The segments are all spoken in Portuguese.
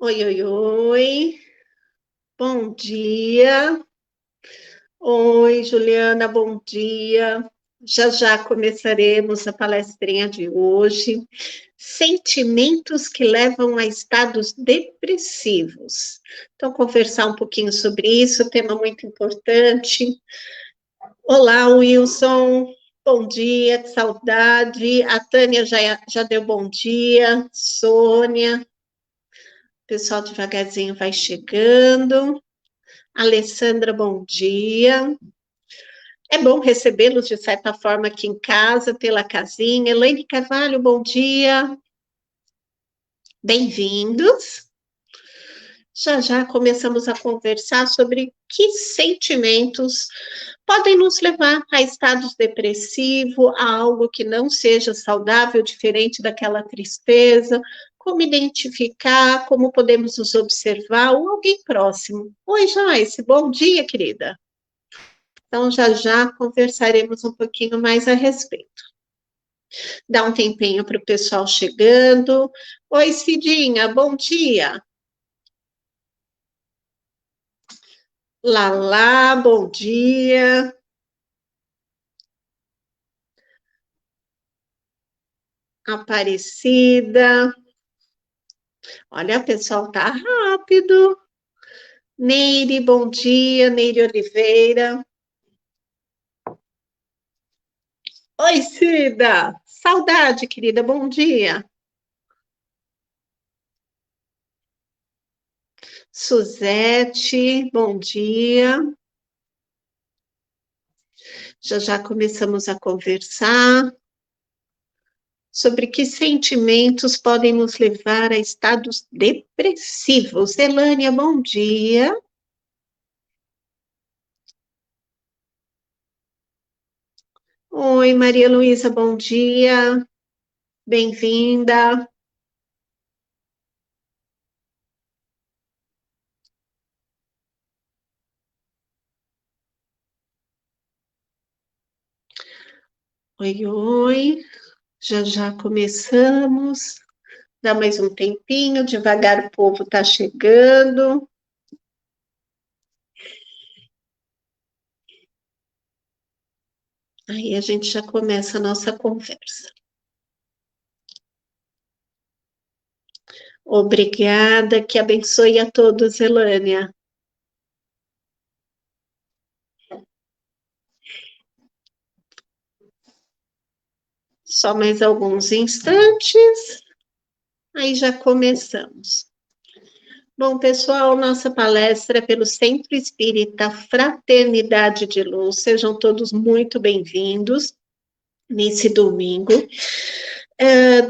Oi, oi, oi. Bom dia. Oi, Juliana, bom dia. Já já começaremos a palestrinha de hoje. Sentimentos que levam a estados depressivos. Então, conversar um pouquinho sobre isso, tema muito importante. Olá, Wilson. Bom dia, que saudade. A Tânia já deu bom dia. Sônia, o pessoal devagarzinho vai chegando. Alessandra, bom dia. É bom recebê-los, de certa forma, aqui em casa, pela casinha. Elaine Carvalho, bom dia. Bem-vindos. Já já começamos a conversar sobre que sentimentos podem nos levar a estados depressivos, a algo que não seja saudável, diferente daquela tristeza, como identificar, como podemos nos observar, ou alguém próximo. Oi, Joyce, bom dia, querida. Então, já já conversaremos um pouquinho mais a respeito. Dá um tempinho para o pessoal chegando. Oi, Cidinha, bom dia. Lala, bom dia. Aparecida. Olha, o pessoal tá rápido. Neire, bom dia. Neire Oliveira. Oi, Cida. Saudade, querida, bom dia. Suzete, bom dia. Já já começamos a conversar sobre que sentimentos podem nos levar a estados depressivos. Elânia, bom dia. Oi, Maria Luísa, bom dia. Bem-vinda. Oi, oi. Já já começamos. Dá mais um tempinho, devagar o povo está chegando. Aí a gente já começa a nossa conversa. Obrigada, que abençoe a todos, Elânia. Só mais alguns instantes, aí já começamos. Bom, pessoal, nossa palestra é pelo Centro Espírita Fraternidade de Luz. Sejam todos muito bem-vindos nesse domingo.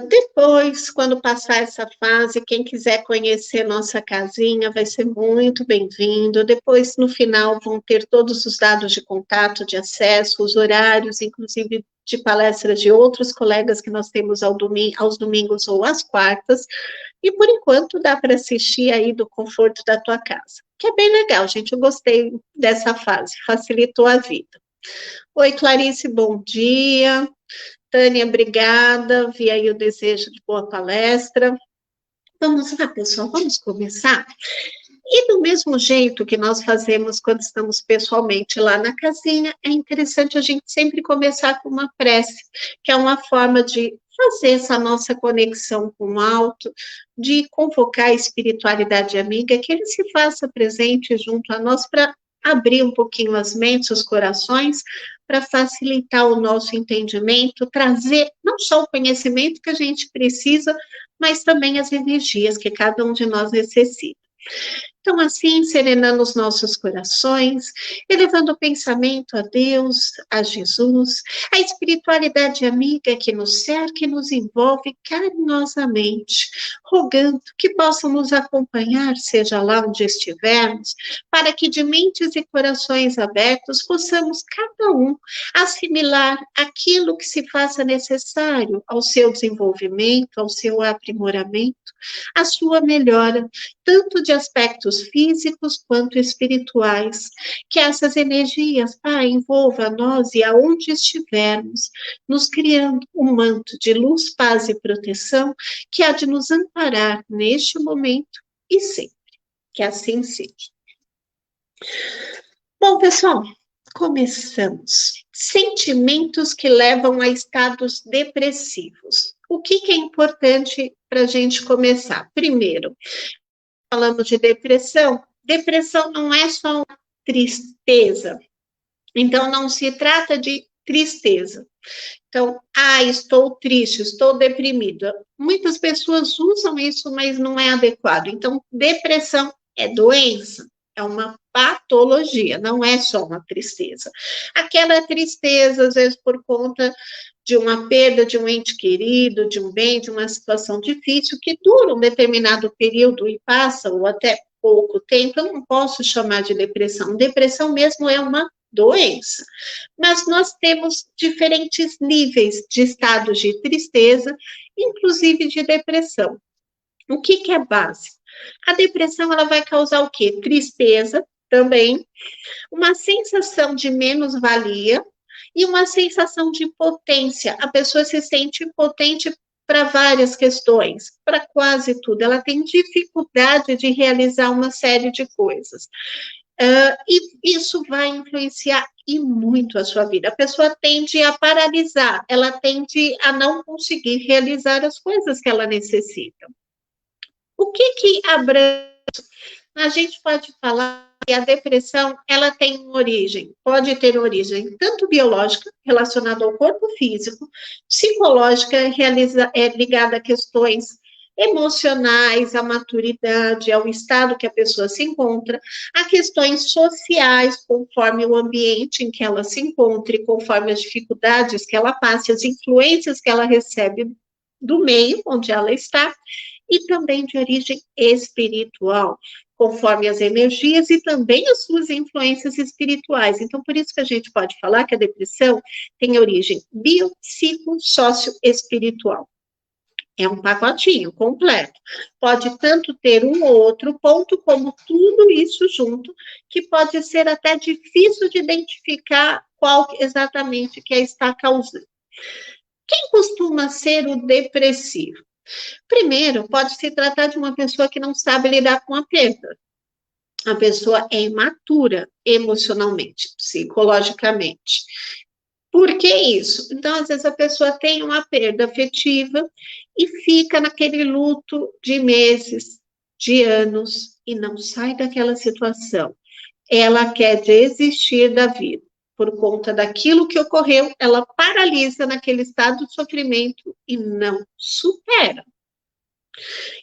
Depois, quando passar essa fase, quem quiser conhecer nossa casinha vai ser muito bem-vindo. Depois, no final, vão ter todos os dados de contato, de acesso, os horários, inclusive de palestras de outros colegas que nós temos aos domingos ou às quartas. E por enquanto dá para assistir aí do conforto da tua casa, que é bem legal, gente. Eu gostei dessa fase, facilitou a vida. Oi, Clarice, bom dia. Tânia, obrigada. Vi aí o desejo de boa palestra. Vamos lá, pessoal, vamos começar? E do mesmo jeito que nós fazemos quando estamos pessoalmente lá na casinha, é interessante a gente sempre começar com uma prece, que é uma forma de fazer essa nossa conexão com o alto, de convocar a espiritualidade amiga, que ele se faça presente junto a nós para abrir um pouquinho as mentes, os corações, para facilitar o nosso entendimento, trazer não só o conhecimento que a gente precisa, mas também as energias que cada um de nós necessita. Então, assim, serenando os nossos corações, elevando o pensamento a Deus, a Jesus, a espiritualidade amiga que nos cerca e nos envolve carinhosamente, rogando que possam nos acompanhar, seja lá onde estivermos, para que de mentes e corações abertos possamos cada um assimilar aquilo que se faça necessário ao seu desenvolvimento, ao seu aprimoramento, à sua melhora, tanto de aspectos físicos quanto espirituais. Que essas energias, Pai, envolvam a nós e aonde estivermos, nos criando um manto de luz, paz e proteção que há de nos amparar neste momento e sempre. Que assim seja. Bom, pessoal, começamos. Sentimentos que levam a estados depressivos. O que é importante para a gente começar? Primeiro, falamos de depressão. Depressão não é só uma tristeza. Então, não se trata de tristeza. Então, estou triste, estou deprimida. Muitas pessoas usam isso, mas não é adequado. Então, depressão é doença, é uma patologia, não é só uma tristeza. Aquela tristeza, às vezes, por conta de uma perda de um ente querido, de um bem, de uma situação difícil, que dura um determinado período e passa, ou até pouco tempo, eu não posso chamar de depressão. Depressão mesmo é uma doença. Mas nós temos diferentes níveis de estados de tristeza, inclusive de depressão. O que é base? A depressão, ela vai causar o quê? Tristeza também, uma sensação de menos-valia e uma sensação de potência. A pessoa se sente impotente para várias questões, para quase tudo. Ela tem dificuldade de realizar uma série de coisas. E isso vai influenciar e muito a sua vida. A pessoa tende a paralisar, ela tende a não conseguir realizar as coisas que ela necessita. O que abrange? A gente pode falar que a depressão, ela tem origem, pode ter origem tanto biológica, relacionada ao corpo físico, psicológica, ligada a questões emocionais, à maturidade, ao estado que a pessoa se encontra, a questões sociais, conforme o ambiente em que ela se encontre, conforme as dificuldades que ela passa, as influências que ela recebe do meio onde ela está, e também de origem espiritual, conforme as energias e também as suas influências espirituais. Então, por isso que a gente pode falar que a depressão tem origem biopsicossócio-espiritual. É um pacotinho completo. Pode tanto ter um ou outro ponto, como tudo isso junto, que pode ser até difícil de identificar qual exatamente que está causando. Quem costuma ser o depressivo? Primeiro, pode se tratar de uma pessoa que não sabe lidar com a perda. A pessoa é imatura emocionalmente, psicologicamente. Por que isso? Então, às vezes, a pessoa tem uma perda afetiva e fica naquele luto de meses, de anos, e não sai daquela situação. Ela quer desistir da vida. Por conta daquilo que ocorreu, ela paralisa naquele estado de sofrimento e não supera.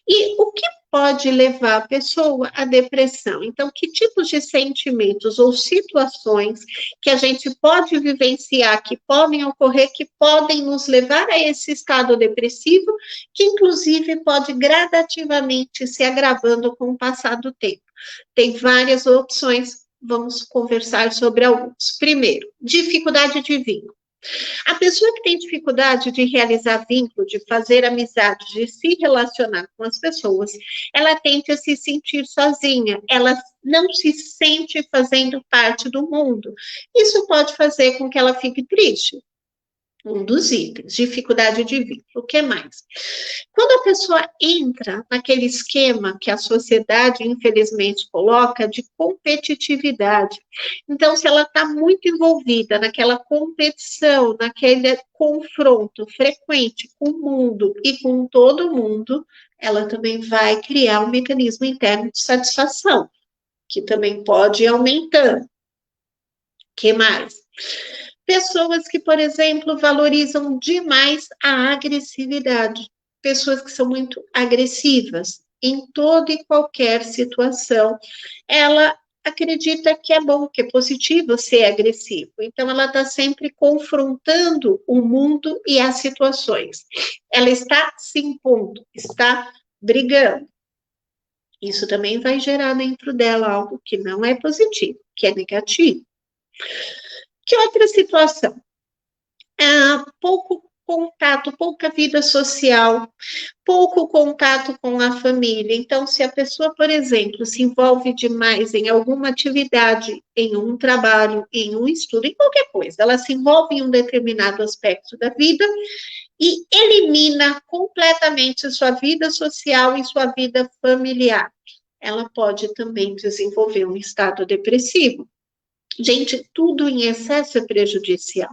E o que pode levar a pessoa à depressão? Então, que tipos de sentimentos ou situações que a gente pode vivenciar, que podem ocorrer, que podem nos levar a esse estado depressivo, que inclusive pode gradativamente se agravando com o passar do tempo? Tem várias opções, vamos conversar sobre alguns. Primeiro, dificuldade de vínculo. A pessoa que tem dificuldade de realizar vínculo, de fazer amizade, de se relacionar com as pessoas, ela tende a se sentir sozinha, ela não se sente fazendo parte do mundo. Isso pode fazer com que ela fique triste. Um dos itens, dificuldade de vínculo. O que mais? Quando a pessoa entra naquele esquema que a sociedade, infelizmente, coloca de competitividade, então, se ela está muito envolvida naquela competição, naquele confronto frequente com o mundo e com todo mundo, ela também vai criar um mecanismo interno de satisfação, que também pode ir aumentando. O que mais? Pessoas que, por exemplo, valorizam demais a agressividade. Pessoas que são muito agressivas. em toda e qualquer situação. Ela acredita que é bom, que é positivo ser agressivo. Então, ela está sempre confrontando o mundo e as situações. Ela está se impondo, está brigando. Isso também vai gerar dentro dela algo que não é positivo, que é negativo. Que outra situação? Pouco contato, pouca vida social, pouco contato com a família. Então, se a pessoa, por exemplo, se envolve demais em alguma atividade, em um trabalho, em um estudo, em qualquer coisa, ela se envolve em um determinado aspecto da vida e elimina completamente sua vida social e sua vida familiar. Ela pode também desenvolver um estado depressivo. Gente, tudo em excesso é prejudicial.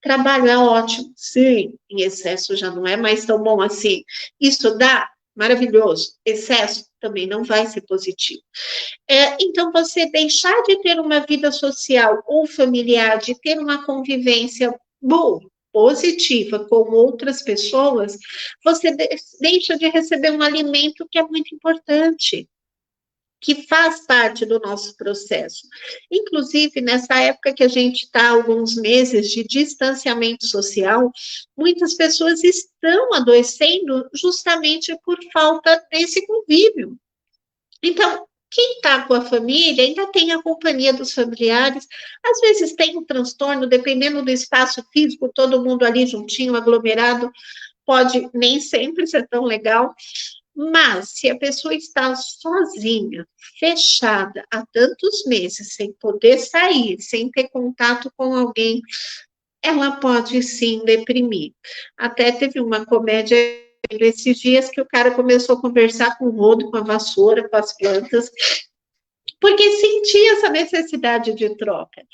Trabalho é ótimo, sim, em excesso já não é mais tão bom assim. Estudar, maravilhoso. Excesso também não vai ser positivo. Então, você deixar de ter uma vida social ou familiar, de ter uma convivência boa, positiva com outras pessoas, você deixa de receber um alimento que é muito importante, que faz parte do nosso processo. Inclusive, nessa época que a gente está, alguns meses de distanciamento social, muitas pessoas estão adoecendo justamente por falta desse convívio. Então, quem está com a família ainda tem a companhia dos familiares, às vezes tem um transtorno, dependendo do espaço físico, todo mundo ali juntinho, aglomerado, pode nem sempre ser tão legal, mas se a pessoa está sozinha, fechada há tantos meses, sem poder sair, sem ter contato com alguém, ela pode sim deprimir. Até teve uma comédia esses dias que o cara começou a conversar com o rodo, com a vassoura, com as plantas, porque sentia essa necessidade de troca.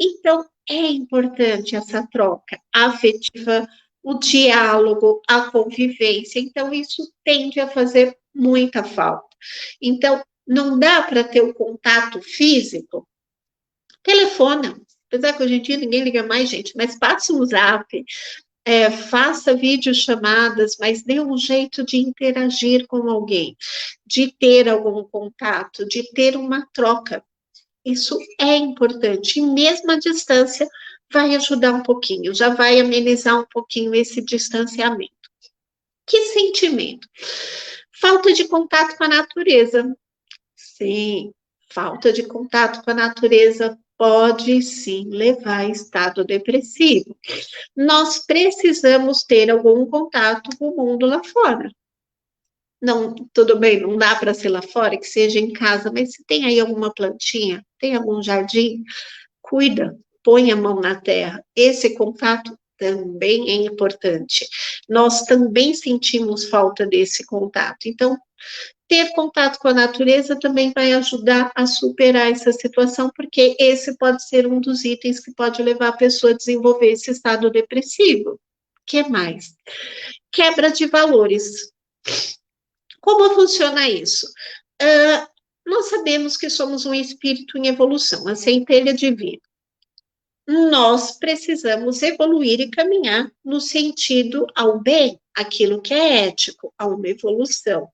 Então, é importante essa troca afetiva, o diálogo, a convivência. Então, isso tende a fazer muita falta. Então, não dá para ter o contato físico, telefona. Apesar que hoje em dia ninguém liga mais, gente, mas passa um zap, faça videochamadas, mas dê um jeito de interagir com alguém, de ter algum contato, de ter uma troca. Isso é importante, e mesmo a distância vai ajudar um pouquinho, já vai amenizar um pouquinho esse distanciamento. Que sentimento? Falta de contato com a natureza. Sim, falta de contato com a natureza pode sim levar a estado depressivo. Nós precisamos ter algum contato com o mundo lá fora. Não, tudo bem, não dá para ser lá fora, que seja em casa, mas se tem aí alguma plantinha, tem algum jardim, cuida, põe a mão na terra. Esse contato também é importante. Nós também sentimos falta desse contato. Então, ter contato com a natureza também vai ajudar a superar essa situação, porque esse pode ser um dos itens que pode levar a pessoa a desenvolver esse estado depressivo. O que mais? Quebra de valores. Como funciona isso? Nós sabemos que somos um espírito em evolução, a centelha divina. Nós precisamos evoluir e caminhar no sentido ao bem, aquilo que é ético, a uma evolução.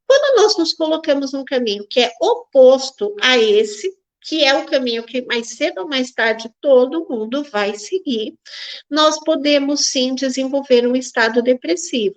Quando nós nos colocamos num caminho que é oposto a esse, que é o caminho que mais cedo ou mais tarde todo mundo vai seguir, nós podemos sim desenvolver um estado depressivo.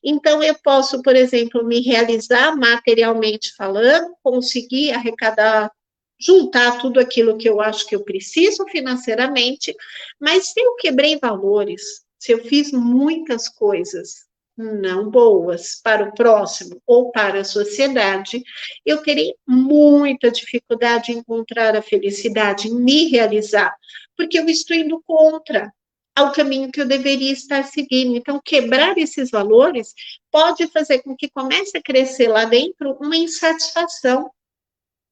Então, eu posso, por exemplo, me realizar materialmente falando, conseguir arrecadar, juntar tudo aquilo que eu acho que eu preciso financeiramente, mas se eu quebrei valores, se eu fiz muitas coisas não boas para o próximo ou para a sociedade, eu terei muita dificuldade em encontrar a felicidade, em me realizar, porque eu estou indo contra ao caminho que eu deveria estar seguindo. Então, quebrar esses valores pode fazer com que comece a crescer lá dentro uma insatisfação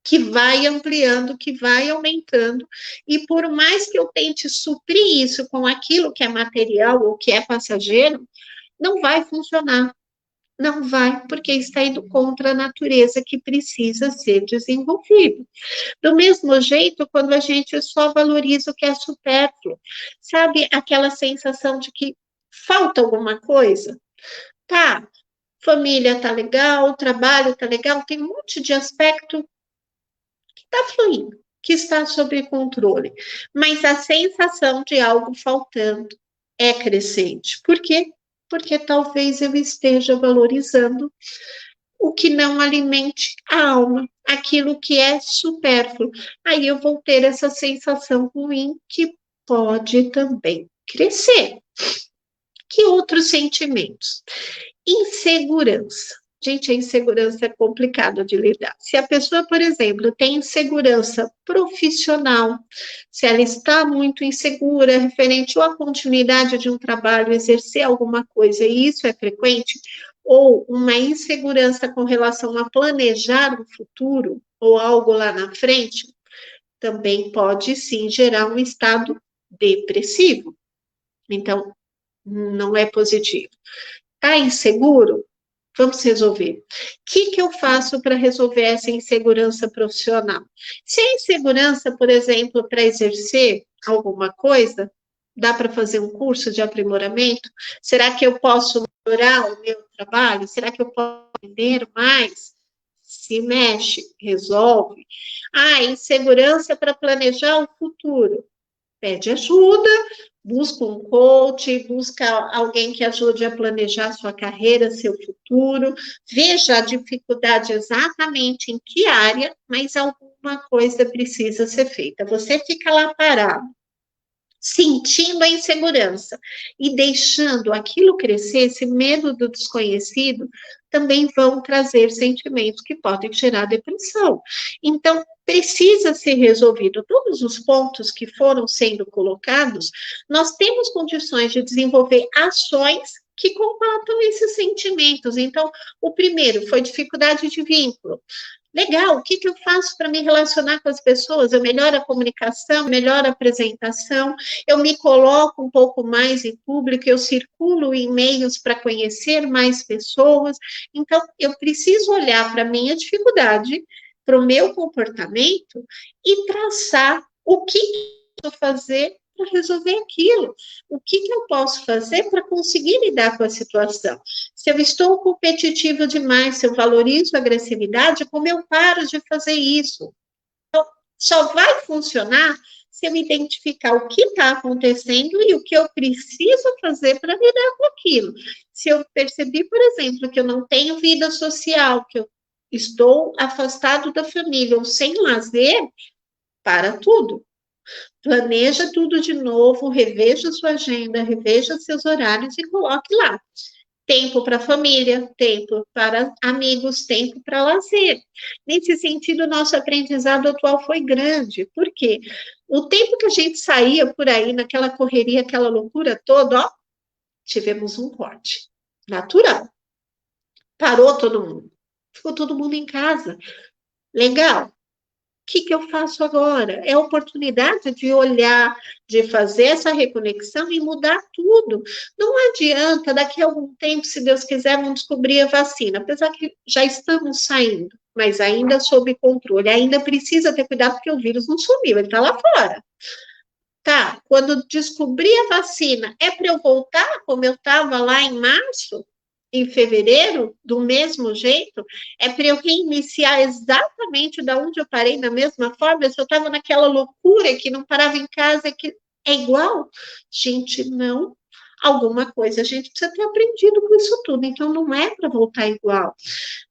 que vai ampliando, que vai aumentando, e por mais que eu tente suprir isso com aquilo que é material ou que é passageiro, não vai funcionar. Não vai, porque está indo contra a natureza que precisa ser desenvolvida. Do mesmo jeito, quando a gente só valoriza o que é supérfluo, sabe aquela sensação de que falta alguma coisa? Tá, família tá legal, trabalho tá legal, tem um monte de aspecto que está fluindo, que está sob controle. Mas a sensação de algo faltando é crescente. Por quê? Porque talvez eu esteja valorizando o que não alimente a alma, aquilo que é supérfluo. Aí eu vou ter essa sensação ruim que pode também crescer. Que outros sentimentos? Insegurança. Gente, a insegurança é complicada de lidar. Se a pessoa, por exemplo, tem insegurança profissional, se ela está muito insegura referente ou à continuidade de um trabalho, exercer alguma coisa, e isso é frequente, ou uma insegurança com relação a planejar o futuro ou algo lá na frente, também pode sim gerar um estado depressivo. Então, não é positivo. Está inseguro? Vamos resolver. O que eu faço para resolver essa insegurança profissional? Se a insegurança, por exemplo, para exercer alguma coisa, dá para fazer um curso de aprimoramento? Será que eu posso melhorar o meu trabalho? Será que eu posso aprender mais? Se mexe, resolve. Insegurança para planejar o futuro. Pede ajuda, busca um coach, busca alguém que ajude a planejar sua carreira, seu futuro, veja a dificuldade exatamente em que área, mas alguma coisa precisa ser feita. Você fica lá parado, sentindo a insegurança e deixando aquilo crescer, esse medo do desconhecido, também vão trazer sentimentos que podem gerar depressão. Então, precisa ser resolvido todos os pontos que foram sendo colocados, nós temos condições de desenvolver ações que combatam esses sentimentos. Então, o primeiro foi dificuldade de vínculo. Legal, o que eu faço para me relacionar com as pessoas? Eu melhoro a comunicação, melhoro a apresentação, eu me coloco um pouco mais em público, eu circulo em meios para conhecer mais pessoas. Então, eu preciso olhar para a minha dificuldade, para o meu comportamento e traçar o que eu vou fazer para resolver aquilo. O que eu posso fazer para conseguir lidar com a situação? Se eu estou competitiva demais, se eu valorizo a agressividade, como eu paro de fazer isso? Então, só vai funcionar se eu identificar o que está acontecendo e o que eu preciso fazer para lidar com aquilo. Se eu perceber, por exemplo, que eu não tenho vida social, que eu estou afastado da família ou sem lazer, para tudo. Planeja tudo de novo, reveja sua agenda, reveja seus horários e coloque lá. Tempo para família, tempo para amigos, tempo para lazer. Nesse sentido, nosso aprendizado atual foi grande. Por quê? O tempo que a gente saía por aí, naquela correria, aquela loucura toda, ó, tivemos um corte natural. Parou todo mundo. Ficou todo mundo em casa. Legal. O que eu faço agora? É a oportunidade de olhar, de fazer essa reconexão e mudar tudo. Não adianta, daqui a algum tempo, se Deus quiser, vão descobrir a vacina, apesar que já estamos saindo, mas ainda sob controle. Ainda precisa ter cuidado, porque o vírus não sumiu, ele está lá fora. Tá, quando descobrir a vacina, é para eu voltar como eu estava lá em março? Em fevereiro, do mesmo jeito, é para eu reiniciar exatamente da onde eu parei, da mesma forma, se eu estava naquela loucura que não parava em casa, que é igual? Gente, não. Alguma coisa a gente precisa ter aprendido com isso tudo, então não é para voltar igual.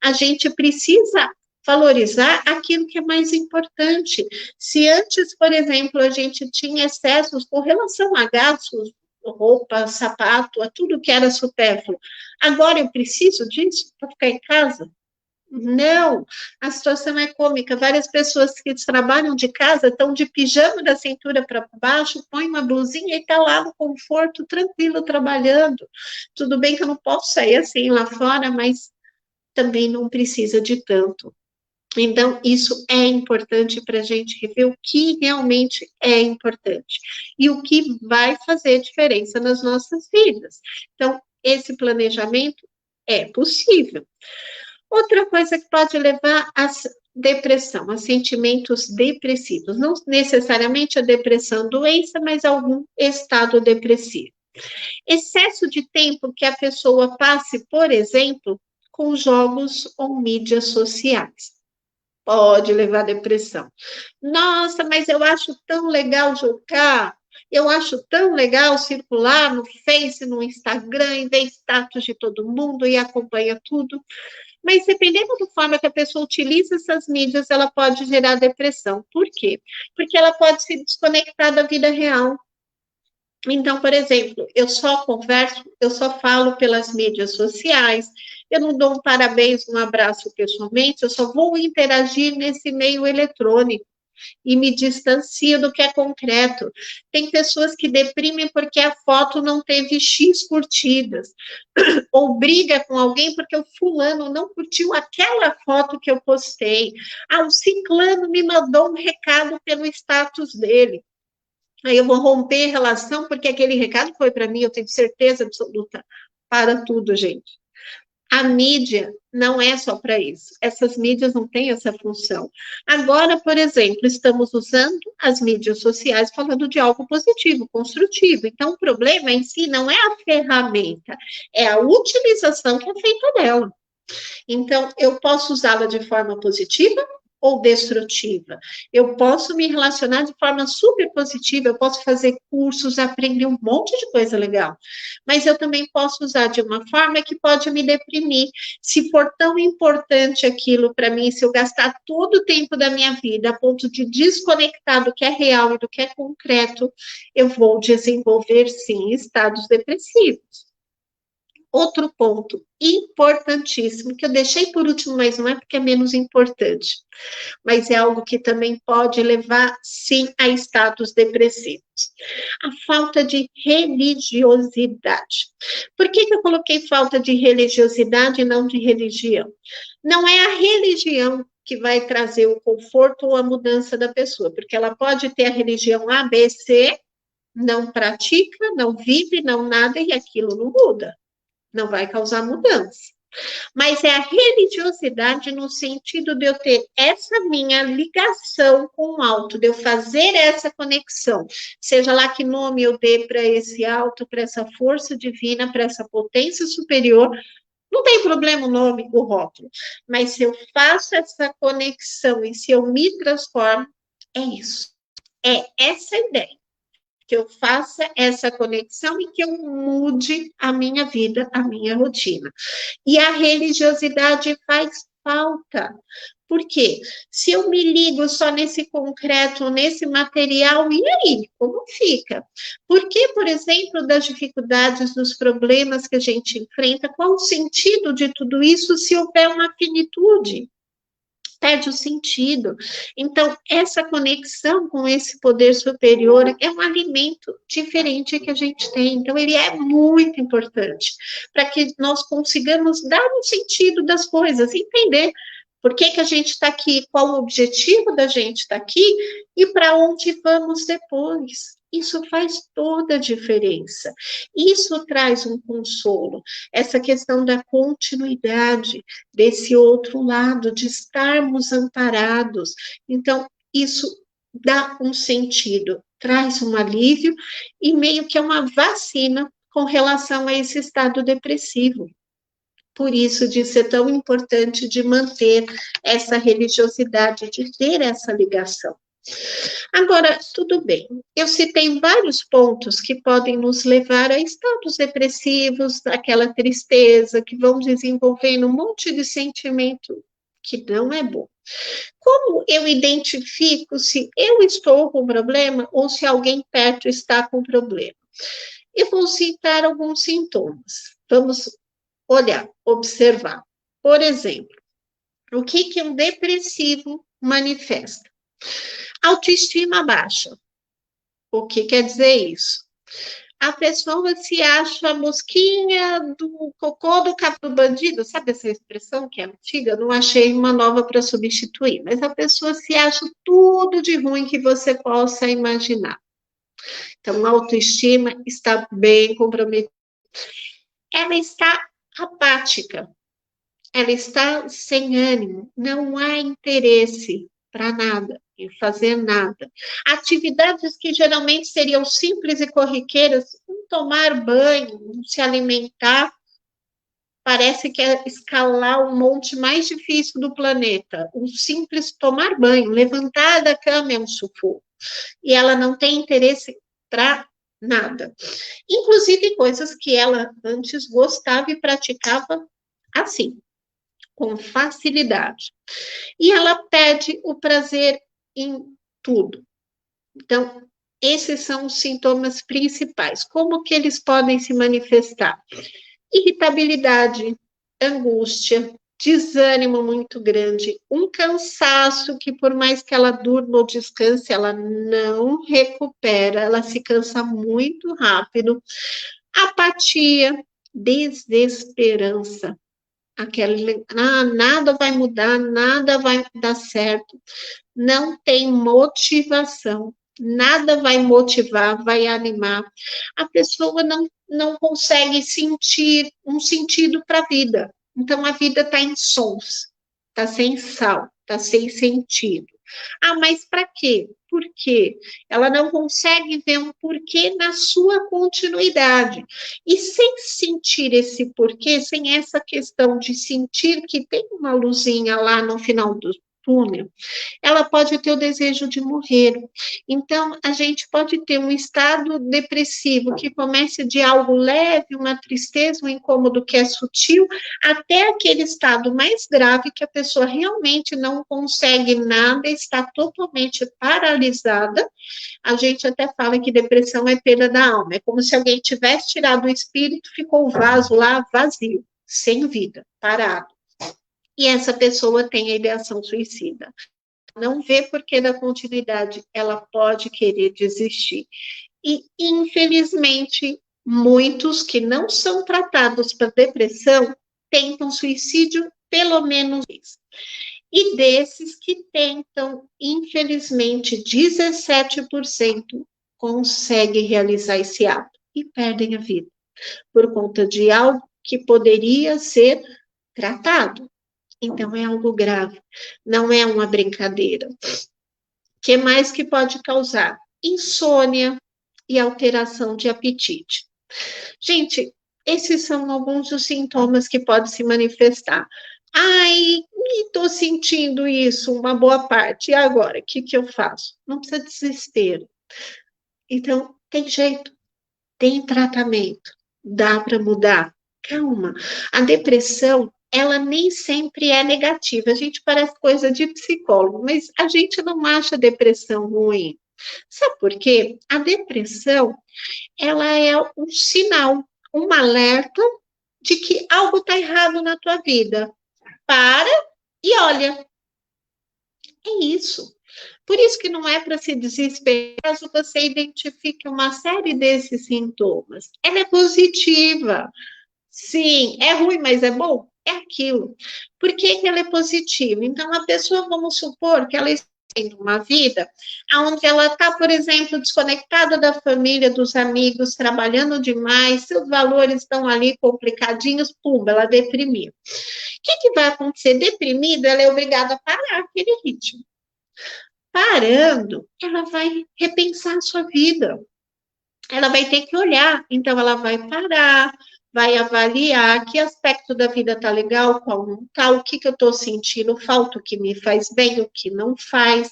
A gente precisa valorizar aquilo que é mais importante. Se antes, por exemplo, a gente tinha excessos com relação a gastos, roupa, sapato, a tudo que era supérfluo. Agora eu preciso disso para ficar em casa? Não, a situação é cômica. Várias pessoas que trabalham de casa estão de pijama da cintura para baixo, põe uma blusinha e está lá no conforto, tranquilo, trabalhando. Tudo bem que eu não posso sair assim lá fora, mas também não precisa de tanto. Então, isso é importante para a gente rever o que realmente é importante e o que vai fazer diferença nas nossas vidas. Então, esse planejamento é possível. Outra coisa que pode levar a depressão, a sentimentos depressivos, não necessariamente a depressão doença, mas algum estado depressivo. Excesso de tempo que a pessoa passe, por exemplo, com jogos ou mídias sociais. Pode levar à depressão. Nossa, mas eu acho tão legal jogar, eu acho tão legal circular no Face, no Instagram, e ver status de todo mundo e acompanha tudo. Mas dependendo da forma que a pessoa utiliza essas mídias, ela pode gerar depressão. Por quê? Porque ela pode se desconectar da vida real. Então, por exemplo, eu só converso, eu só falo pelas mídias sociais, eu não dou um parabéns, um abraço pessoalmente, eu só vou interagir nesse meio eletrônico e me distancio do que é concreto. Tem pessoas que deprimem porque a foto não teve X curtidas, ou briga com alguém porque o fulano não curtiu aquela foto que eu postei. Ah, o ciclano me mandou um recado pelo status dele. Aí eu vou romper a relação porque aquele recado foi para mim, eu tenho certeza absoluta. Para tudo, gente. A mídia não é só para isso. Essas mídias não têm essa função. Agora, por exemplo, estamos usando as mídias sociais falando de algo positivo, construtivo. Então, o problema em si não é a ferramenta, é a utilização que é feita dela. Então, eu posso usá-la de forma positiva ou destrutiva. Eu posso me relacionar de forma super positiva, eu posso fazer cursos, aprender um monte de coisa legal. Mas eu também posso usar de uma forma que pode me deprimir. Se for tão importante aquilo para mim, se eu gastar todo o tempo da minha vida a ponto de desconectar do que é real e do que é concreto, eu vou desenvolver, sim, estados depressivos. Outro ponto importantíssimo, que eu deixei por último, mas não é porque é menos importante, mas é algo que também pode levar, sim, a estados depressivos. A falta de religiosidade. Por que eu coloquei falta de religiosidade e não de religião? Não é a religião que vai trazer o conforto ou a mudança da pessoa, porque ela pode ter a religião A, B, C, não pratica, não vive, não nada, e aquilo não muda, não vai causar mudança. Mas é a religiosidade no sentido de eu ter essa minha ligação com o alto, de eu fazer essa conexão, seja lá que nome eu dê para esse alto, para essa força divina, para essa potência superior, não tem problema o nome, o rótulo, mas se eu faço essa conexão e se eu me transformo, é isso. É essa ideia, que eu faça essa conexão e que eu mude a minha vida, a minha rotina. E a religiosidade faz falta. Por quê? Se eu me ligo só nesse concreto, nesse material, e aí? Como fica? Por que, por exemplo, das dificuldades, dos problemas que a gente enfrenta, qual o sentido de tudo isso se houver uma finitude? Perde o sentido. Então, essa conexão com esse poder superior é um alimento diferente que a gente tem. Então, ele é muito importante para que nós consigamos dar um sentido das coisas, entender por que a gente está aqui, qual o objetivo da gente estar aqui e para onde vamos depois. Isso faz toda a diferença. Isso traz um consolo. Essa questão da continuidade, desse outro lado, de estarmos amparados. Então, isso dá um sentido, traz um alívio e meio que é uma vacina com relação a esse estado depressivo. Por isso, de ser tão importante de manter essa religiosidade, de ter essa ligação. Agora, tudo bem, eu citei vários pontos que podem nos levar a estados depressivos, aquela tristeza, que vão desenvolvendo um monte de sentimento que não é bom. Como eu identifico se eu estou com problema ou se alguém perto está com problema? Eu vou citar alguns sintomas. Vamos olhar, observar. Por exemplo, o que um depressivo manifesta? Autoestima baixa. O que quer dizer isso? A pessoa se acha a mosquinha do cocô do cabo do bandido, sabe essa expressão que é antiga? Não achei uma nova para substituir, mas a pessoa se acha tudo de ruim que você possa imaginar. Então, a autoestima está bem comprometida. Ela está apática, ela está sem ânimo, não há interesse para nada, em fazer nada. Atividades que geralmente seriam simples e corriqueiras, tomar banho, se alimentar, parece que é escalar o monte mais difícil do planeta. Um simples tomar banho, levantar da cama é um sufoco. E ela não tem interesse para nada. Inclusive coisas que ela antes gostava e praticava assim, com facilidade. E ela perde o prazer em tudo. Então, esses são os sintomas principais. Como que eles podem se manifestar? Irritabilidade, angústia, desânimo muito grande, um cansaço que por mais que ela durma ou descanse, ela não recupera, ela se cansa muito rápido, apatia, desesperança, aquele, nada vai mudar, nada vai dar certo, não tem motivação, nada vai motivar, vai animar. A pessoa não consegue sentir um sentido para a vida. Então, a vida está em sons, está sem sal, está sem sentido. Ah, mas para quê? Por quê? Ela não consegue ver um porquê na sua continuidade. E sem sentir esse porquê, sem essa questão de sentir que tem uma luzinha lá no final do túnel, ela pode ter o desejo de morrer. Então, a gente pode ter um estado depressivo que comece de algo leve, uma tristeza, um incômodo que é sutil, até aquele estado mais grave que a pessoa realmente não consegue nada, está totalmente paralisada. A gente até fala que depressão é perda da alma, é como se alguém tivesse tirado o espírito, ficou o vaso lá vazio, sem vida, parado. E essa pessoa tem a ideação suicida. Não vê porquê da continuidade, ela pode querer desistir. E, infelizmente, muitos que não são tratados para depressão tentam suicídio pelo menos isso. E desses que tentam, infelizmente, 17% conseguem realizar esse ato e perdem a vida por conta de algo que poderia ser tratado. Então, é algo grave, não é uma brincadeira. O que mais que pode causar? Insônia e alteração de apetite. Gente, esses são alguns dos sintomas que podem se manifestar. Ai, estou sentindo isso, uma boa parte. E agora, o que eu faço? Não precisa de desespero. Então, tem jeito, tem tratamento, dá para mudar. Calma. A depressão, ela nem sempre é negativa. A gente parece coisa de psicólogo, mas a gente não acha depressão ruim. Sabe por quê? A depressão, ela é um sinal, um alerta de que algo está errado na tua vida. Para e olha. É isso. Por isso que não é para se desesperar caso você identifique uma série desses sintomas. Ela é positiva. Sim, é ruim, mas é bom? É aquilo. Por que ela é positiva? Então, a pessoa, vamos supor que ela está tendo uma vida onde ela está, por exemplo, desconectada da família, dos amigos, trabalhando demais, seus valores estão ali complicadinhos, pum, ela deprimiu. O que vai acontecer? Deprimida, ela é obrigada a parar aquele ritmo. Parando, ela vai repensar a sua vida. Ela vai ter que olhar, então ela vai parar, vai avaliar que aspecto da vida tá legal, qual não tá, o que eu estou sentindo, falta o que me faz bem, o que não faz.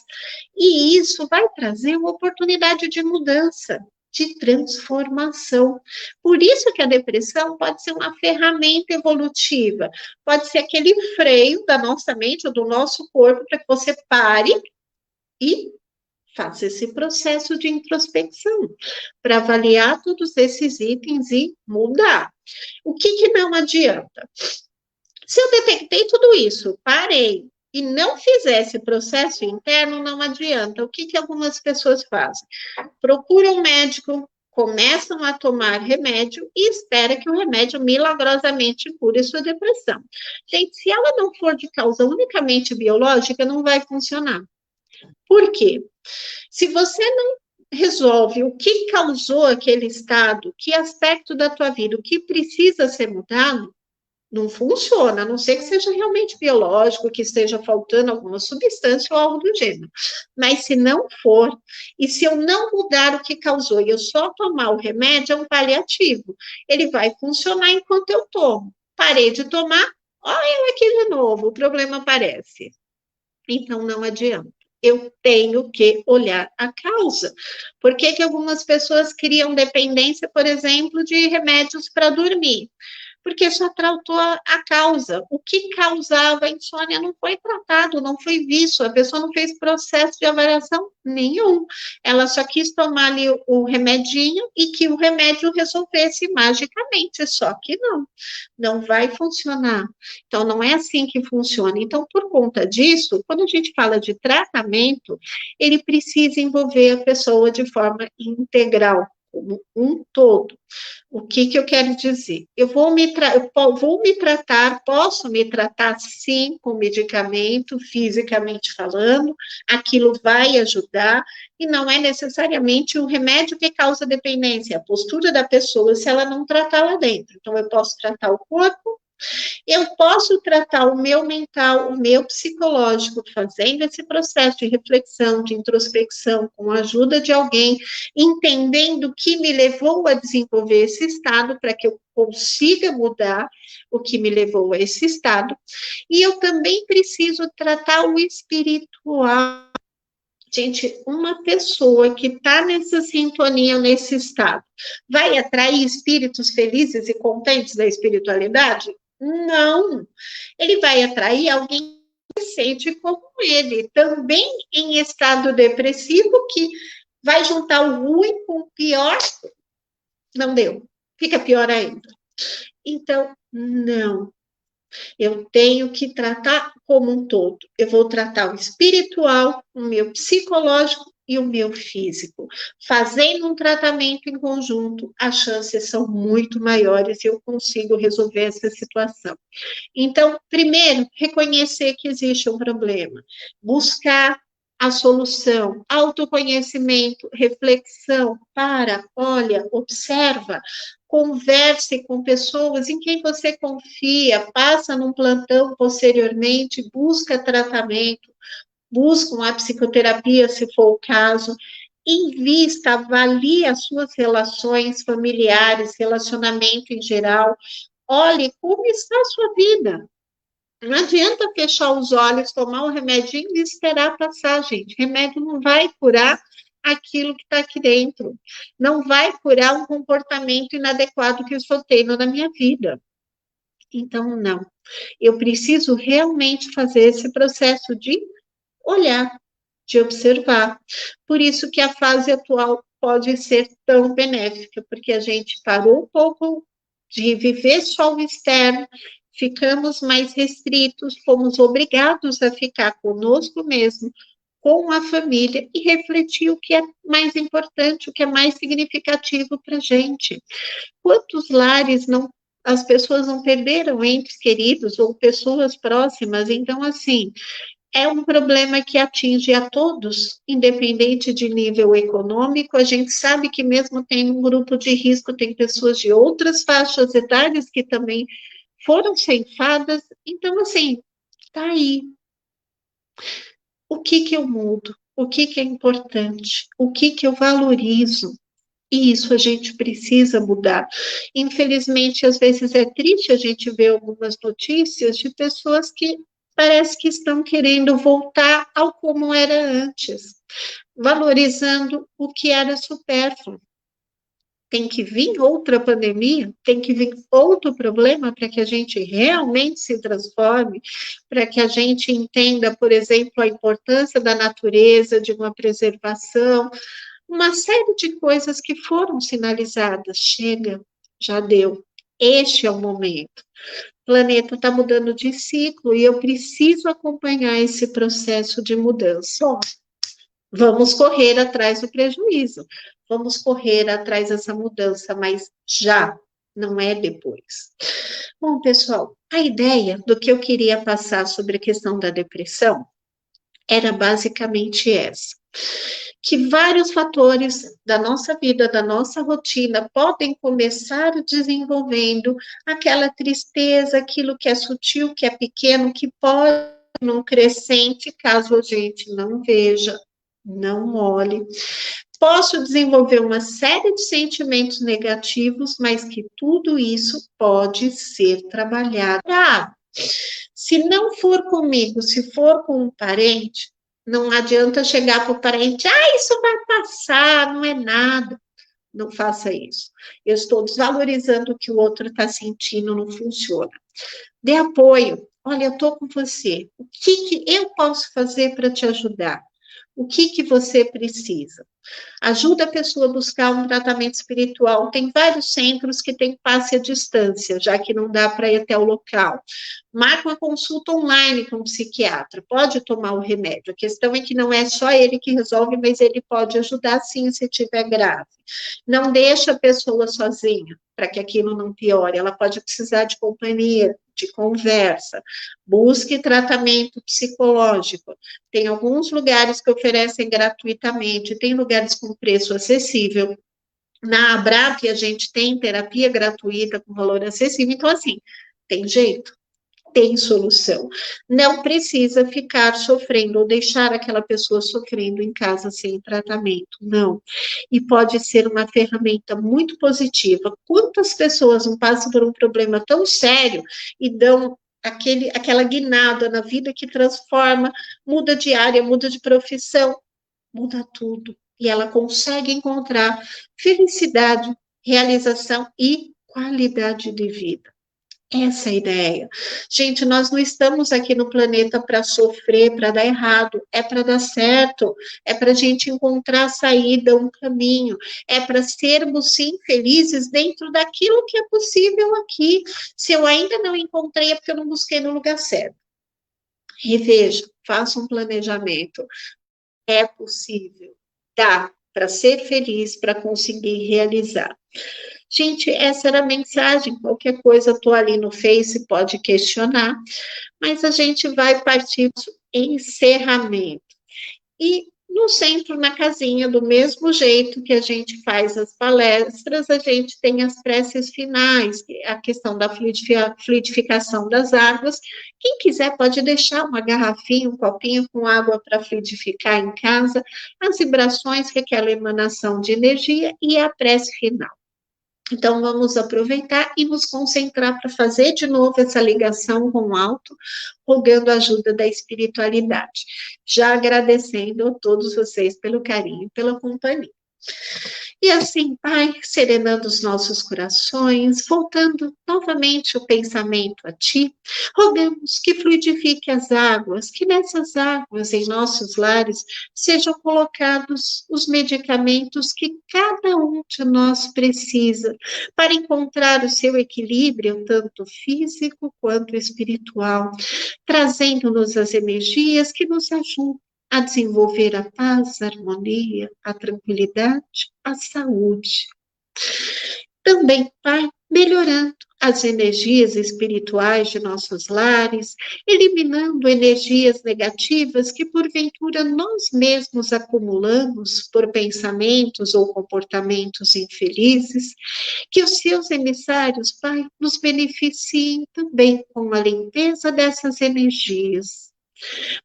E isso vai trazer uma oportunidade de mudança, de transformação. Por isso que a depressão pode ser uma ferramenta evolutiva, pode ser aquele freio da nossa mente ou do nosso corpo para que você pare e faça esse processo de introspecção para avaliar todos esses itens e mudar. O que não adianta? Se eu detectei tudo isso, parei e não fizer esse processo interno, não adianta. O que algumas pessoas fazem? Procuram um médico, começam a tomar remédio e espera que o remédio milagrosamente cure sua depressão. Gente, se ela não for de causa unicamente biológica, não vai funcionar. Por quê? Se você não resolve o que causou aquele estado, que aspecto da tua vida, o que precisa ser mudado, não funciona, a não ser que seja realmente biológico, que esteja faltando alguma substância ou algo do gênero. Mas se não for, e se eu não mudar o que causou e eu só tomar o remédio, é um paliativo. Ele vai funcionar enquanto eu tomo. parei de tomar, olha eu aqui de novo, o problema aparece. Então, não adianta. Eu tenho que olhar a causa. Por que que algumas pessoas criam dependência, por exemplo, de remédios para dormir? Porque só tratou a causa. O que causava a insônia não foi tratado, não foi visto, a pessoa não fez processo de avaliação nenhum. Ela só quis tomar ali o remedinho e que o remédio resolvesse magicamente, só que não, não vai funcionar. Então, não é assim que funciona. Então, por conta disso, quando a gente fala de tratamento, ele precisa envolver a pessoa de forma integral, como um todo. O que que eu quero dizer? Eu vou me tratar, posso me tratar sim com medicamento, fisicamente falando, aquilo vai ajudar, e não é necessariamente o remédio que causa dependência, é a postura da pessoa se ela não tratar lá dentro. Então, eu posso tratar o corpo, eu posso tratar o meu mental, o meu psicológico, fazendo esse processo de reflexão, de introspecção, com a ajuda de alguém, entendendo o que me levou a desenvolver esse estado, para que eu consiga mudar o que me levou a esse estado. E eu também preciso tratar o espiritual. Gente, uma pessoa que está nessa sintonia, nesse estado, vai atrair espíritos felizes e contentes da espiritualidade? Não. Ele vai atrair alguém que se sente como ele, também em estado depressivo, que vai juntar o ruim com o pior. Não deu. Fica pior ainda. Então, não. Eu tenho que tratar como um todo. Eu vou tratar o espiritual, o meu psicológico e o meu físico. Fazendo um tratamento em conjunto, as chances são muito maiores e eu consigo resolver essa situação. Então, primeiro, reconhecer que existe um problema, buscar a solução, autoconhecimento, reflexão, olha, observa, converse com pessoas em quem você confia, passa num plantão posteriormente, busca tratamento, busca uma psicoterapia, se for o caso, invista, avalie as suas relações familiares, relacionamento em geral, olhe como está a sua vida. Não adianta fechar os olhos, tomar um remedinho e esperar passar, gente. Remédio não vai curar aquilo que está aqui dentro. Não vai curar um comportamento inadequado que eu estou tendo na minha vida. Então, não. Eu preciso realmente fazer esse processo de olhar, de observar. Por isso que a fase atual pode ser tão benéfica, porque a gente parou um pouco de viver só o externo, ficamos mais restritos, fomos obrigados a ficar conosco mesmo, com a família e refletir o que é mais importante, o que é mais significativo para a gente. Quantos lares não as pessoas não perderam entes queridos ou pessoas próximas? Então, assim, é um problema que atinge a todos, independente de nível econômico. A gente sabe que mesmo tem um grupo de risco, tem pessoas de outras faixas etárias que também foram ceifadas. Então, assim, tá aí. O que que eu mudo? O que que é importante? O que que eu valorizo? E isso a gente precisa mudar. Infelizmente, às vezes é triste a gente ver algumas notícias de pessoas que parece que estão querendo voltar ao como era antes, valorizando o que era supérfluo. Tem que vir outra pandemia, tem que vir outro problema para que a gente realmente se transforme, para que a gente entenda, por exemplo, a importância da natureza, de uma preservação, uma série de coisas que foram sinalizadas. Chega, já deu. Este é o momento. O planeta está mudando de ciclo e eu preciso acompanhar esse processo de mudança. Vamos correr atrás do prejuízo, vamos correr atrás dessa mudança, mas já, não é depois. Bom, pessoal, a ideia do que eu queria passar sobre a questão da depressão era basicamente essa, que vários fatores da nossa vida, da nossa rotina, podem começar desenvolvendo aquela tristeza, aquilo que é sutil, que é pequeno, que pode não crescente, caso a gente não veja, não olhe. Posso desenvolver uma série de sentimentos negativos, mas que tudo isso pode ser trabalhado. Se não for comigo, se for com um parente, não adianta chegar para o parente, isso vai passar, não é nada. Não faça isso. Eu estou desvalorizando o que o outro está sentindo, não funciona. Dê apoio. Olha, eu estou com você. O que eu posso fazer para te ajudar? O que você precisa? Ajuda a pessoa a buscar um tratamento espiritual. Tem vários centros que têm passe à distância, já que não dá para ir até o local. Marca uma consulta online com um psiquiatra, pode tomar o remédio. A questão é que não é só ele que resolve, mas ele pode ajudar sim se estiver grave. Não deixa a pessoa sozinha, para que aquilo não piore. Ela pode precisar de companhia, de conversa. Busque tratamento psicológico. Tem alguns lugares que oferecem gratuitamente, tem lugares com preço acessível. Na Abrap, a gente tem terapia gratuita com valor acessível. Então, assim, tem jeito, tem solução. Não precisa ficar sofrendo ou deixar aquela pessoa sofrendo em casa sem tratamento, não. E pode ser uma ferramenta muito positiva. Quantas pessoas não passam por um problema tão sério e dão aquela guinada na vida que transforma, muda de área, muda de profissão, muda tudo. E ela consegue encontrar felicidade, realização e qualidade de vida. Essa é a ideia. Gente, nós não estamos aqui no planeta para sofrer, para dar errado, é para dar certo, é para a gente encontrar a saída, um caminho, é para sermos, sim, felizes dentro daquilo que é possível aqui. Se eu ainda não encontrei, é porque eu não busquei no lugar certo. Reveja, faça um planejamento. É possível, dá para ser feliz, para conseguir realizar. Gente, essa era a mensagem. Qualquer coisa, estou ali no Face, pode questionar, mas a gente vai partir do encerramento. E no centro, na casinha, do mesmo jeito que a gente faz as palestras, a gente tem as preces finais, a questão da fluidificação das águas. Quem quiser pode deixar uma garrafinha, um copinho com água para fluidificar em casa, as vibrações, que é aquela emanação de energia, e a prece final. Então, vamos aproveitar e nos concentrar para fazer de novo essa ligação com o alto, rogando a ajuda da espiritualidade. Já agradecendo a todos vocês pelo carinho, pela companhia. E assim, Pai, serenando os nossos corações, voltando novamente o pensamento a Ti, rogamos que fluidifique as águas, que nessas águas, em nossos lares, sejam colocados os medicamentos que cada um de nós precisa para encontrar o seu equilíbrio, tanto físico quanto espiritual, trazendo-nos as energias que nos ajudam a desenvolver a paz, a harmonia, a tranquilidade, a saúde. Também, Pai, melhorando as energias espirituais de nossos lares, eliminando energias negativas que, porventura, nós mesmos acumulamos por pensamentos ou comportamentos infelizes, que os seus emissários, Pai, nos beneficiem também com a limpeza dessas energias,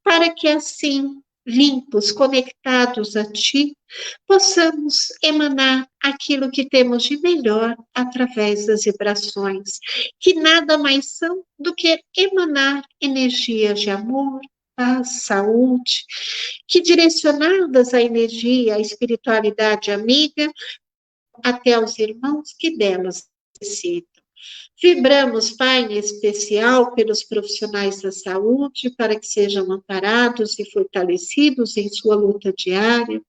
para que assim, limpos, conectados a Ti, possamos emanar aquilo que temos de melhor através das vibrações, que nada mais são do que emanar energias de amor, paz, saúde, que direcionadas à energia, à espiritualidade amiga, até os irmãos que delas necessitam. Vibramos, Pai, em especial pelos profissionais da saúde, para que sejam amparados e fortalecidos em sua luta diária.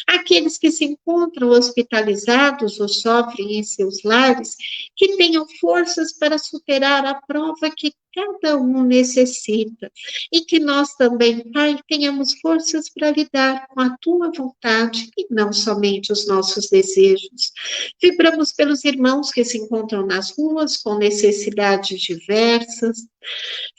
Aqueles que se encontram hospitalizados ou sofrem em seus lares, que tenham forças para superar a prova que cada um necessita. E que nós também, Pai, tenhamos forças para lidar com a Tua vontade e não somente os nossos desejos. Vibramos pelos irmãos que se encontram nas ruas com necessidades diversas.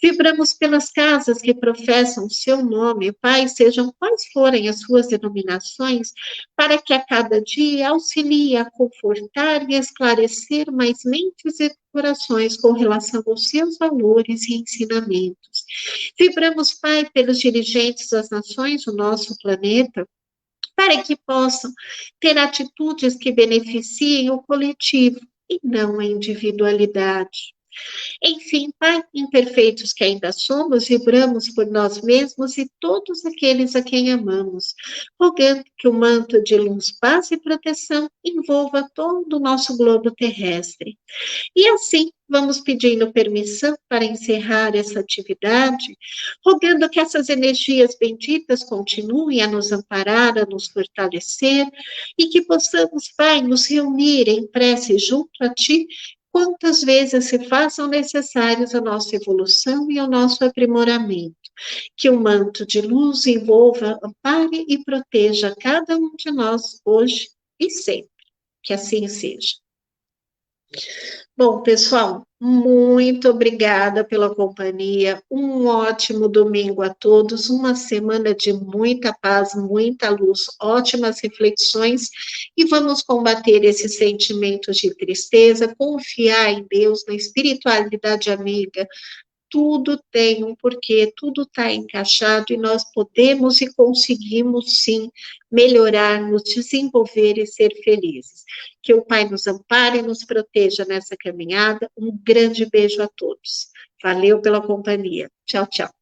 Vibramos pelas casas que professam o seu nome, Pai, sejam quais forem as suas denominações, para que a cada dia auxilie a confortar e esclarecer mais mentes e corações com relação aos seus valores e ensinamentos. Vibramos, Pai, pelos dirigentes das nações do nosso planeta, para que possam ter atitudes que beneficiem o coletivo e não a individualidade. Enfim, Pai, imperfeitos que ainda somos, vibramos por nós mesmos e todos aqueles a quem amamos, rogando que o manto de luz, paz e proteção envolva todo o nosso globo terrestre. E assim, vamos pedindo permissão para encerrar essa atividade, rogando que essas energias benditas continuem a nos amparar, a nos fortalecer e que possamos, Pai, nos reunir em prece junto a Ti quantas vezes se façam necessárias a nossa evolução e o nosso aprimoramento. Que o manto de luz envolva, ampare e proteja cada um de nós hoje e sempre. Que assim seja. Bom, pessoal, muito obrigada pela companhia. Um ótimo domingo a todos, uma semana de muita paz, muita luz, ótimas reflexões e vamos combater esses sentimentos de tristeza, confiar em Deus, na espiritualidade amiga, tudo tem um porquê, tudo está encaixado e nós podemos e conseguimos sim melhorar, nos desenvolver e ser felizes. Que o Pai nos ampare e nos proteja nessa caminhada. Um grande beijo a todos. Valeu pela companhia. Tchau, tchau.